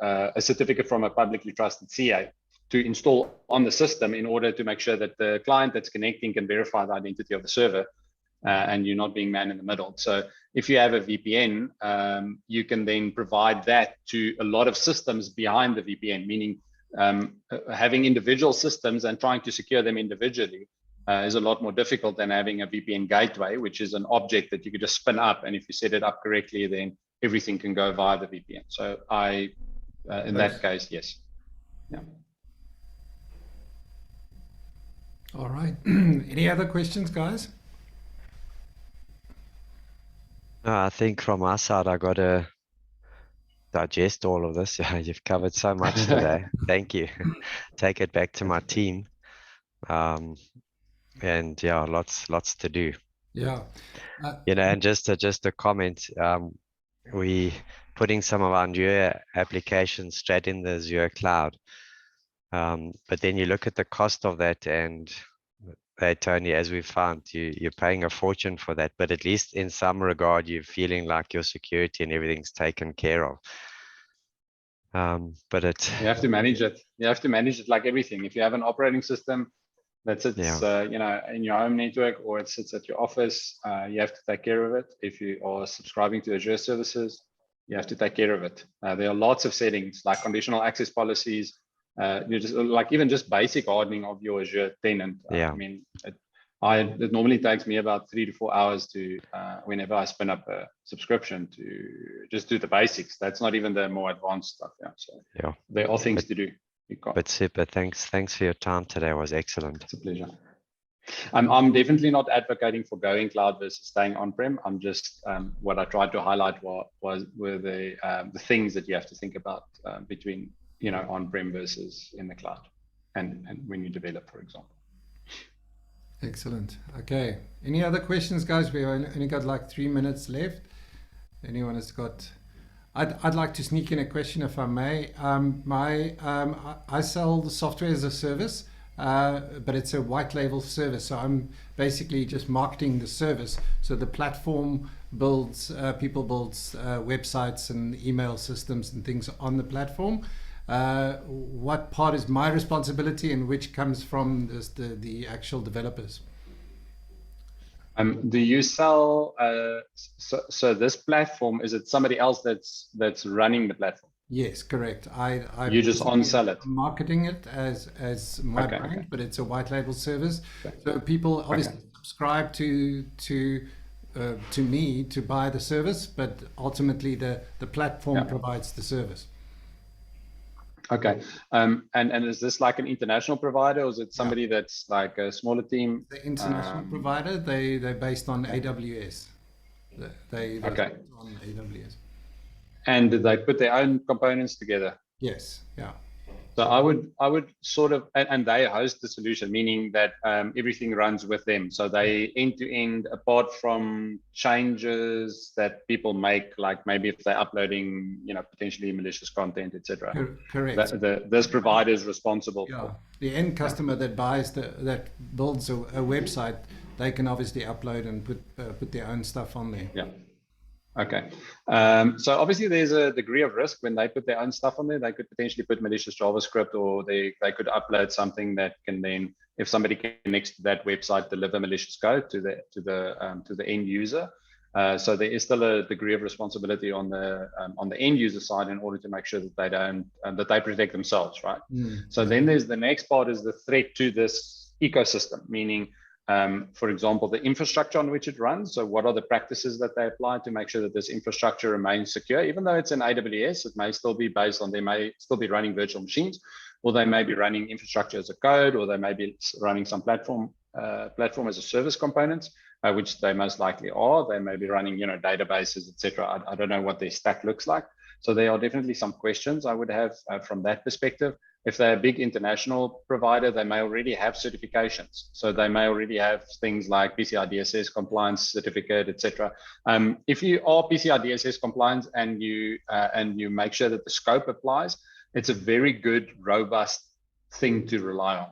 a certificate from a publicly trusted CA to install on the system in order to make sure that the client that's connecting can verify the identity of the server and you're not being man in the middle. So if you have a VPN, you can then provide that to a lot of systems behind the VPN, meaning having individual systems and trying to secure them individually is a lot more difficult than having a VPN gateway, which is an object that you could just spin up. And if you set it up correctly, then everything can go via the VPN. So in that case, yes. Yeah. All right. Any other questions, guys? No, I think from our side, I got to digest all of this. You've covered so much today. Thank you. Take it back to my team. And yeah, lots to do. Yeah. And just a comment. We putting some of our newer applications straight in the Azure cloud. But then you look at the cost of that, and Tony, as we found, you're paying a fortune for that. But at least in some regard, you're feeling like your security and everything's taken care of. But you have to manage it. You have to manage it like everything. If you have an operating system that sits, in your home network, or it sits at your office, you have to take care of it. If you are subscribing to Azure services, you have to take care of it. There are lots of settings like conditional access policies. You just like even just basic hardening of your Azure tenant. I mean, it normally takes me about 3 to 4 hours to whenever I spin up a subscription to just do the basics. That's not even the more advanced stuff. So there are things to do. But super, thanks for your time today. It was excellent. It's a pleasure. I'm definitely not advocating for going cloud versus staying on-prem. I'm just what I tried to highlight were the things that you have to think about between on-prem versus in the cloud, and when you develop, for example. Excellent. Okay. Any other questions, guys? We only got like 3 minutes left. Anyone has got? I'd like to sneak in a question, if I may. I sell the software as a service, but it's a white label service. So I'm basically just marketing the service. So the platform people builds websites and email systems and things on the platform. What part is my responsibility and which comes from the actual developers? Do you sell? So this platform, is it somebody else that's running the platform? Yes, correct. You just on-sell it. Marketing it as my brand, but it's a white label service. So people obviously subscribe to me to buy the service, but ultimately the platform provides the service. Okay. And is this like an international provider, or is it somebody that's like a smaller team? The international provider, they're based on AWS. They Okay. on AWS. And did they put their own components together? Yes. Yeah. So I would sort of, and they host the solution, meaning that everything runs with them. So they end to end, apart from changes that people make, like maybe if they're uploading, potentially malicious content, etc. Correct. This provider is responsible for. The end customer that buys that builds a website, they can obviously upload and put their own stuff on there. Yeah. Okay. So obviously there's a degree of risk when they put their own stuff on there. They could potentially put malicious JavaScript, or they could upload something that can then, if somebody connects to that website, deliver malicious code to the end user. So there is still a degree of responsibility on the end user side in order to make sure that they don't that they protect themselves, right? So then there's the next part is the threat to this ecosystem, meaning for example, the infrastructure on which it runs. So what are the practices that they apply to make sure that this infrastructure remains secure? Even though it's in AWS, it may still be based on, they may still be running virtual machines, or they may be running infrastructure as a code, or they may be running some platform as a service components, which they most likely are. They may be running, databases, etc. I don't know what their stack looks like. So there are definitely some questions I would have from that perspective. If they're a big international provider, they may already have certifications. So they may already have things like PCI DSS compliance certificate, etc. If you are PCI DSS compliant and you make sure that the scope applies, it's a very good, robust thing to rely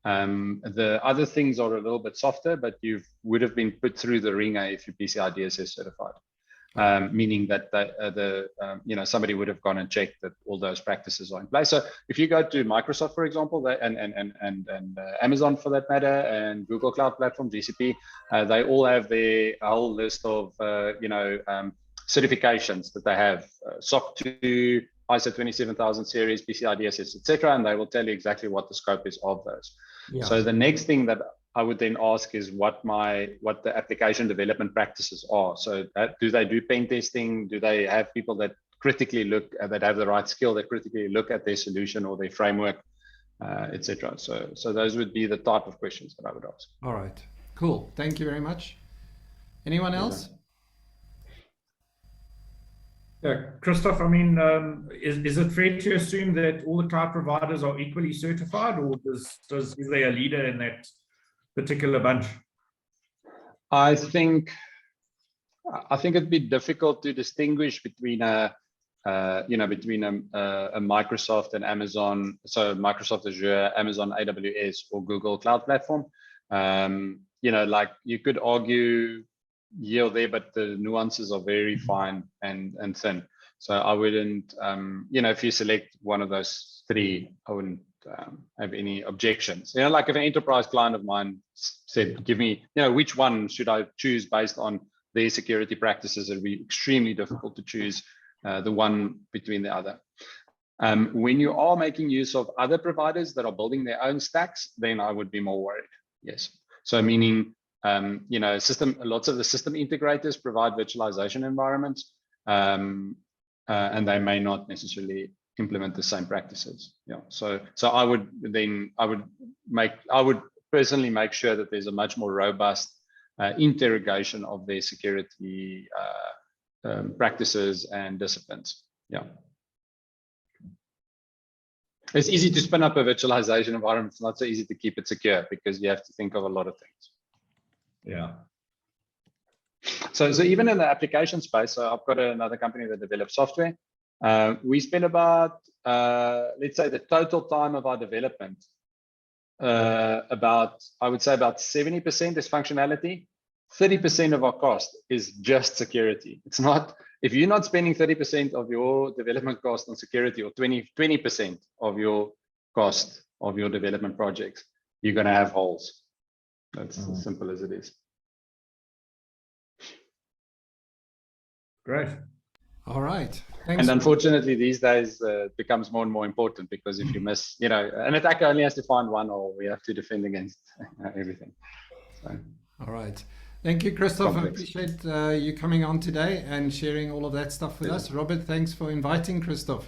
on. The other things are a little bit softer, but you would have been put through the ringer if you're PCI DSS certified. Meaning that somebody would have gone and checked that all those practices are in place. So if you go to Microsoft, for example, and Amazon for that matter, and Google Cloud Platform, GCP, they all have their whole list of certifications that they have: SOC 2, ISO 27000 series, PCI DSS, etc. And they will tell you exactly what the scope is of those. Yeah. So the next thing that I would then ask is what the application development practices are. So do they do pen testing? Do they have people that critically look, that have the right skill, that critically look at their solution or their framework, etc. So those would be the type of questions that I would ask. All right, cool. Thank you very much. Anyone else? Yeah, Christoff, I mean, is it fair to assume that all the cloud providers are equally certified, or is there a leader in that particular bunch? I think it'd be difficult to distinguish between a Microsoft and Amazon. So Microsoft Azure, Amazon AWS, or Google Cloud Platform. Like you could argue here or there, but the nuances are very fine and thin. So I wouldn't, if you select one of those three, I wouldn't have any objections. Like if an enterprise client of mine said, give me, which one should I choose based on their security practices, it'd be extremely difficult to choose the one between the other. When you are making use of other providers that are building their own stacks, then I would be more worried. Yes. So meaning, lots of the system integrators provide virtualization environments, and they may not necessarily implement the same practices. Yeah. So I would personally make sure that there's a much more robust interrogation of their security practices and disciplines. Yeah. It's easy to spin up a virtualization environment. It's not so easy to keep it secure because you have to think of a lot of things. Yeah. So even in the application space, so I've got another company that develops software. We spend about, let's say the total time of our development, I would say about 70% is functionality. 30% of our cost is just security. It's not, if you're not spending 30% of your development cost on security, or 20% of your cost of your development projects, you're going to have holes. That's as simple as it is. Great. All right. Thanks. And unfortunately, these days it becomes more and more important, because if you miss, an attacker only has to find one, or we have to defend against everything. So. All right. Thank you, Christoff. I appreciate you coming on today and sharing all of that stuff with us. Robert, thanks for inviting Christoff.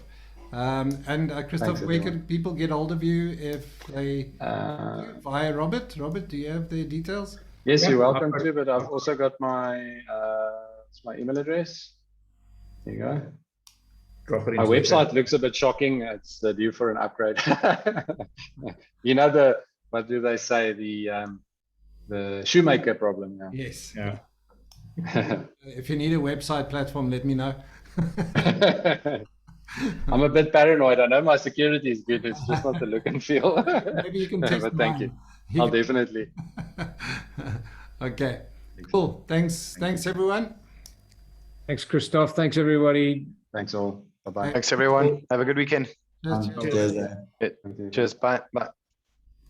And Christoff, Thanks, where everyone. can people get hold of you if they via Robert? Robert, do you have the details? Yes, Yeah, you're welcome I've got- to, but I've also got my it's my email address. There you go. Drop it My into the website chat. looks a bit shocking. It's due for an upgrade. You know what do they say? The shoemaker problem. Yes. Yeah. If you need a website platform, let me know. I'm a bit paranoid. I know my security is good. It's just not the look and feel. Maybe you can test But thank you. mine. I'll definitely. Okay. Cool. Thanks. Thanks, everyone. Thanks, Christoff. Thanks, everybody. Thanks all. Bye bye. Thanks, everyone. Have a good weekend. Cheers. Cheers. Cheers. Bye. Bye.